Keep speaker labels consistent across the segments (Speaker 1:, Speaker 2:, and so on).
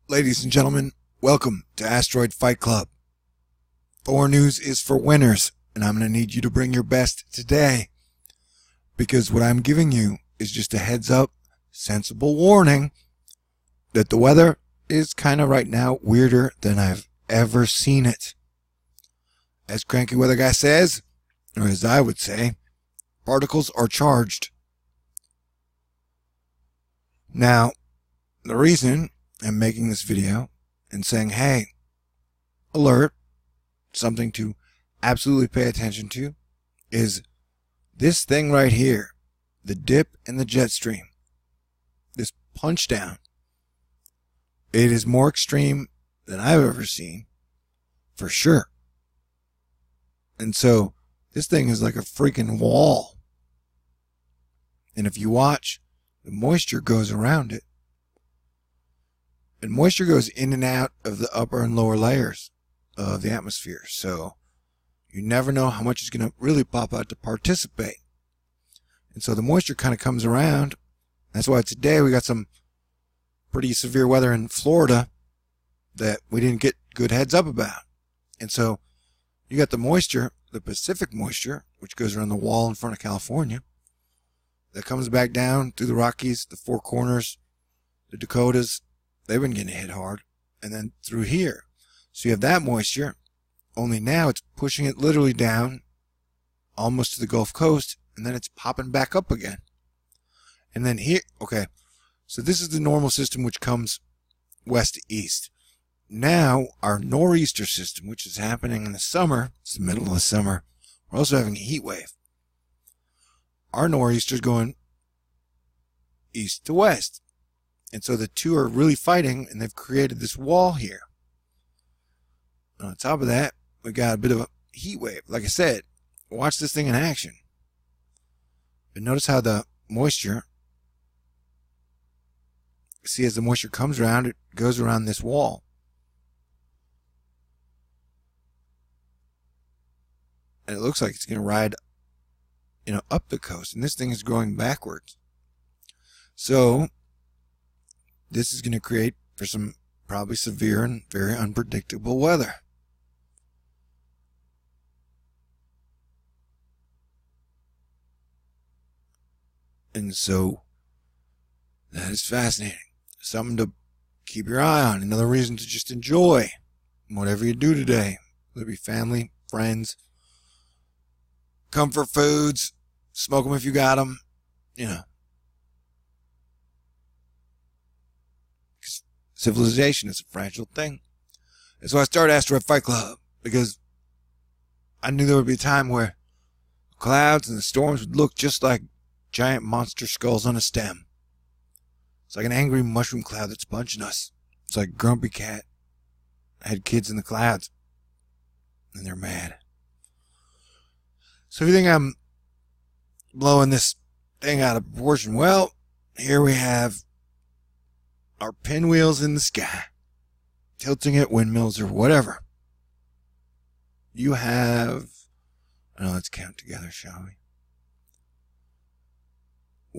Speaker 1: Ladies and gentlemen, welcome to Asteroid Fight Club. THORNEWS is for winners, and I'm going to need you to bring your best today. Because what I'm giving you is just a heads up, sensible warning that the weather is kind of right now weirder than I've ever seen it. As Cranky Weather Guy says, or as I would say, particles are charged. Now, the reason I'm making this video and saying, hey, alert, something to absolutely pay attention to, is this thing right here, the dip in the jet stream, this punch down. It is more extreme than I've ever seen, for sure. And so, this thing is like a freaking wall. And if you watch, the moisture goes around it. And moisture goes in and out of the upper and lower layers of the atmosphere. So you never know how much is going to really pop out to participate. And so the moisture kind of comes around. That's why today we got some pretty severe weather in Florida that we didn't get good heads up about. And so you got the moisture, the Pacific moisture, which goes around the wall in front of California, that comes back down through the Rockies, the Four Corners, the Dakotas. They've been getting hit hard. And then through here. So you have that moisture. Only now it's pushing it literally down almost to the Gulf Coast. And then it's popping back up again. And then here. Okay. So this is the normal system which comes west to east. Now our nor'easter system, which is happening in the summer. It's the middle of the summer. We're also having a heat wave. Our nor'easter's going east to west. And so the two are really fighting, and they've created this wall here. And on top of that, we got a bit of a heat wave. Like I said, watch this thing in action. But notice how the moisture, see, as the moisture comes around, it goes around this wall. And it looks like it's going to ride, up the coast. And this thing is going backwards. So this is going to create for some probably severe and very unpredictable weather. And so that is fascinating. Something to keep your eye on. Another reason to just enjoy whatever you do today. Whether it be family, friends, comfort foods, smoke them if you got them, Civilization is a fragile thing. And so I started Asteroid Fight Club because I knew there would be a time where the clouds and the storms would look just like giant monster skulls on a stem. It's like an angry mushroom cloud that's punching us. It's like Grumpy Cat had kids in the clouds and they're mad. So if you think I'm blowing this thing out of proportion, well, here we have our pinwheels in the sky, tilting at windmills or whatever. You have, let's count together, shall we?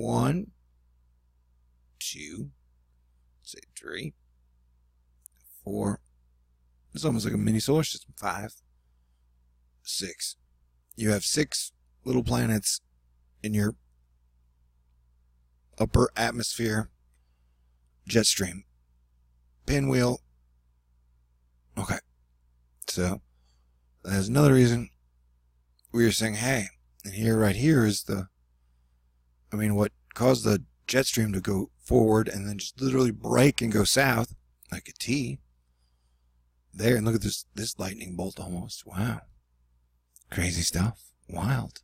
Speaker 1: 1, 2, say 3, 4. It's almost like a mini solar system. 5, 6. You have 6 little planets in your upper atmosphere jet stream. Pinwheel. Okay. So, there's another reason we were saying, hey, and here, right here is what caused the jet stream to go forward and then just literally break and go south, like a T. There, and look at this lightning bolt almost. Wow. Crazy stuff. Wild.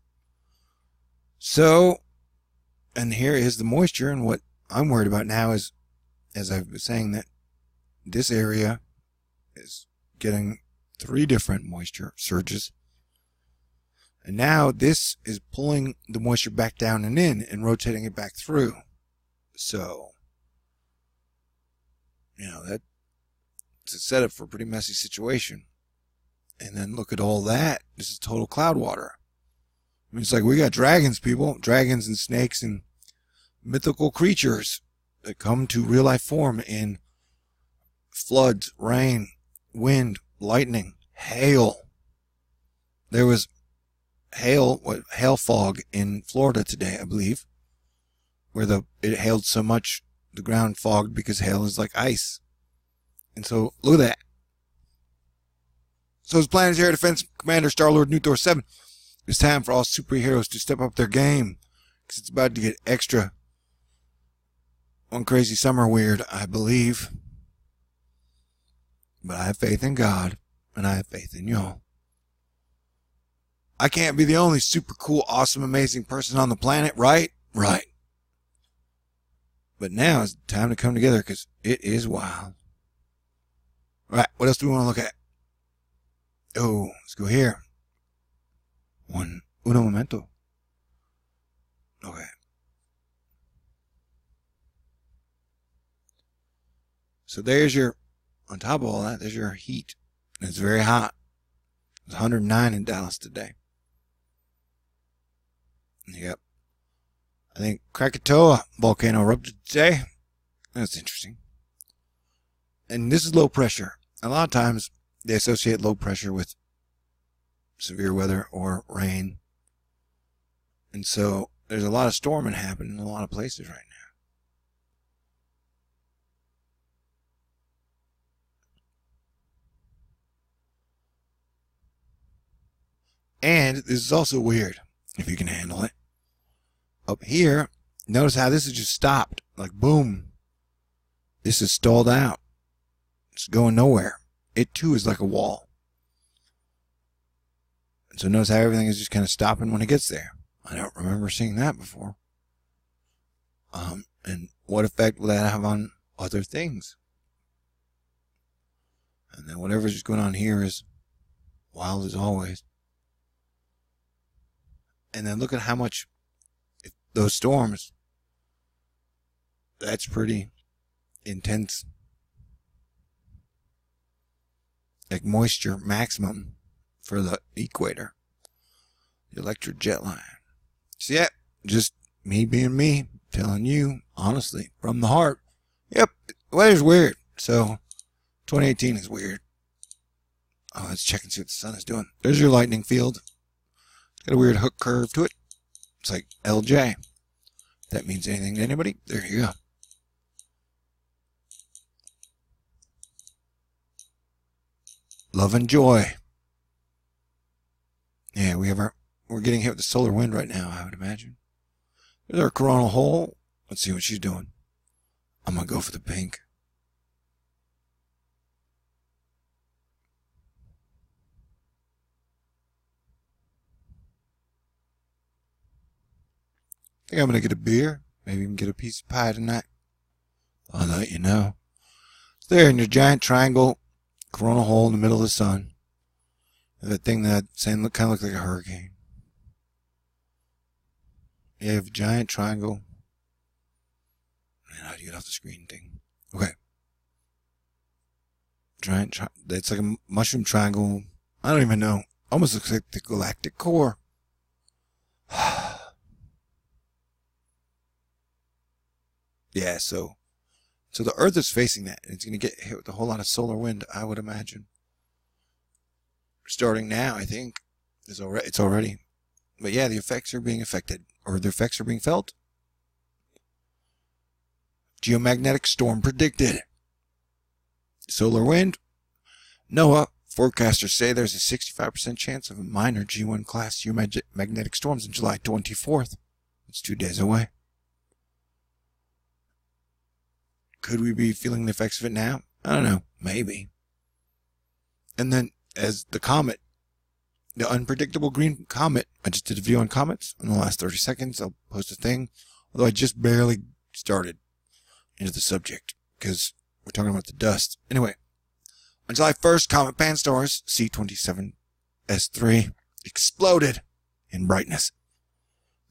Speaker 1: So, and here is the moisture, and what I'm worried about now is, as I was saying, that this area is getting 3 different moisture surges. And now this is pulling the moisture back down and in and rotating it back through. So, that's a setup for a pretty messy situation. And then look at all that. This is total cloud water. It's like we got dragons, people. Dragons and snakes and mythical creatures that come to real life form in floods, rain, wind, lightning, hail. There was hail fog in Florida today, I believe, where it hailed so much the ground fogged because hail is like ice. And so look at that. So as Planetary Defense Commander Star-Lord New Thor 7, it's time for all superheroes to step up their game, because it's about to get extra one crazy summer weird, I believe. But I have faith in God, and I have faith in y'all. I can't be the only super cool, awesome, amazing person on the planet, right? Right. But now is the time to come together, because it is wild. Alright, what else do we want to look at? Oh, let's go here. Uno momento. Okay. So there's your, on top of all that, there's your heat. It's very hot. It's 109 in Dallas today. Yep. I think Krakatoa volcano erupted today. That's interesting. And this is low pressure. A lot of times they associate low pressure with severe weather or rain. And so there's a lot of storming happening in a lot of places right now. And this is also weird, if you can handle it. Up here, notice how this is just stopped. Like, boom. This is stalled out. It's going nowhere. It, too, is like a wall. And so notice how everything is just kind of stopping when it gets there. I don't remember seeing that before. And what effect will that have on other things? And then whatever's just going on here is wild as always. And then look at how much those storms, that's pretty intense. Like moisture maximum for the equator. The electric jet line. So yeah, just me being me, telling you, honestly, from the heart. Yep, weather's weird. So 2018 is weird. Oh, let's check and see what the sun is doing. There's your lightning field. It's got a weird hook curve to it. It's like LJ. If that means anything to anybody, there you go. Love and joy. Yeah, we're getting hit with the solar wind right now, I would imagine. There's our coronal hole. Let's see what she's doing. I'm going to go for the pink. I think I'm going to get a beer. Maybe even get a piece of pie tonight. I'll let you know. It's there in your giant triangle coronal hole in the middle of the sun. That thing that kind of looks like a hurricane. You have a giant triangle. And how do you get off the screen thing? Okay. It's like a mushroom triangle. I don't even know. Almost looks like the galactic core. Yeah, so the Earth is facing that, and it's going to get hit with a whole lot of solar wind, I would imagine. Starting now, I think. It's already. But yeah, the effects are being affected, or the effects are being felt. Geomagnetic storm predicted. Solar wind. NOAA forecasters say there's a 65% chance of a minor G1 class geomagnetic storms on July 24th. It's 2 days away. Could we be feeling the effects of it now? I don't know. Maybe. And then, as the comet, the unpredictable green comet, I just did a video on comets in the last 30 seconds. I'll post a thing. Although I just barely started into the subject because we're talking about the dust. Anyway, on July 1st, Comet Pan-STARRS C27S3 exploded in brightness.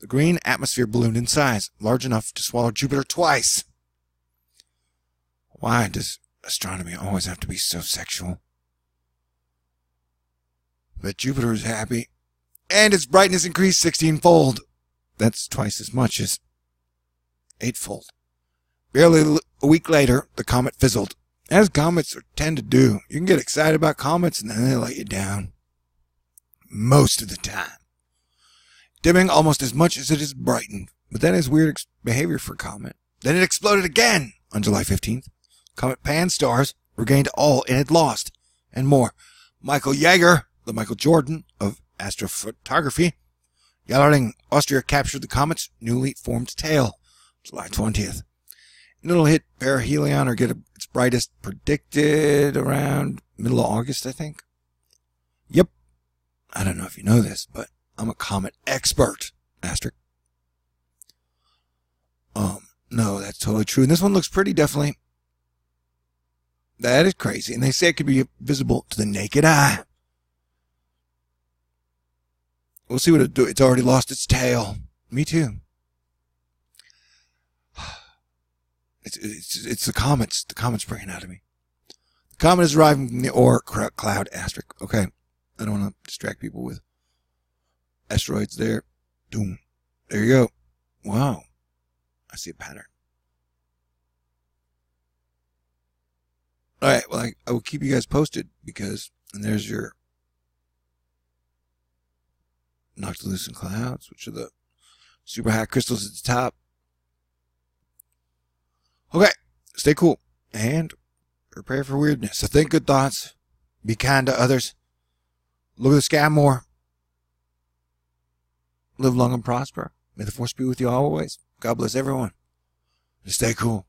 Speaker 1: The green atmosphere ballooned in size, large enough to swallow Jupiter twice. Why does astronomy always have to be so sexual? But Jupiter is happy, and its brightness increased 16-fold. That's twice as much as 8-fold. Barely a week later, the comet fizzled. As comets tend to do. You can get excited about comets and then they let you down. Most of the time. Dimming almost as much as it is brightened. But that is weird behavior for a comet. Then it exploded again on July 15th. Comet Pan-STARRS regained all it had lost. And more. Michael Jaeger, the Michael Jordan of astrophotography, Gallering, Austria, captured the comet's newly formed tail, July 20th. And it'll hit perihelion or get its brightest predicted around middle of August, I think. Yep. I don't know if you know this, but I'm a comet expert. Asterisk. No, that's totally true. And this one looks pretty, definitely. That is crazy. And they say it could be visible to the naked eye. We'll see what it'll do. It's already lost its tail. Me too. It's the comets. The comets bringing it out of me. The comet is arriving from the Oort cloud asterisk. Okay. I don't want to distract people with asteroids there. Doom. There you go. Wow. I see a pattern. Alright, well, I will keep you guys posted because, and there's your knocked loose in clouds, which are the super high crystals at the top. Okay, stay cool and prepare for weirdness. So think good thoughts. Be kind to others. Look at the sky more. Live long and prosper. May the force be with you always. God bless everyone. And stay cool.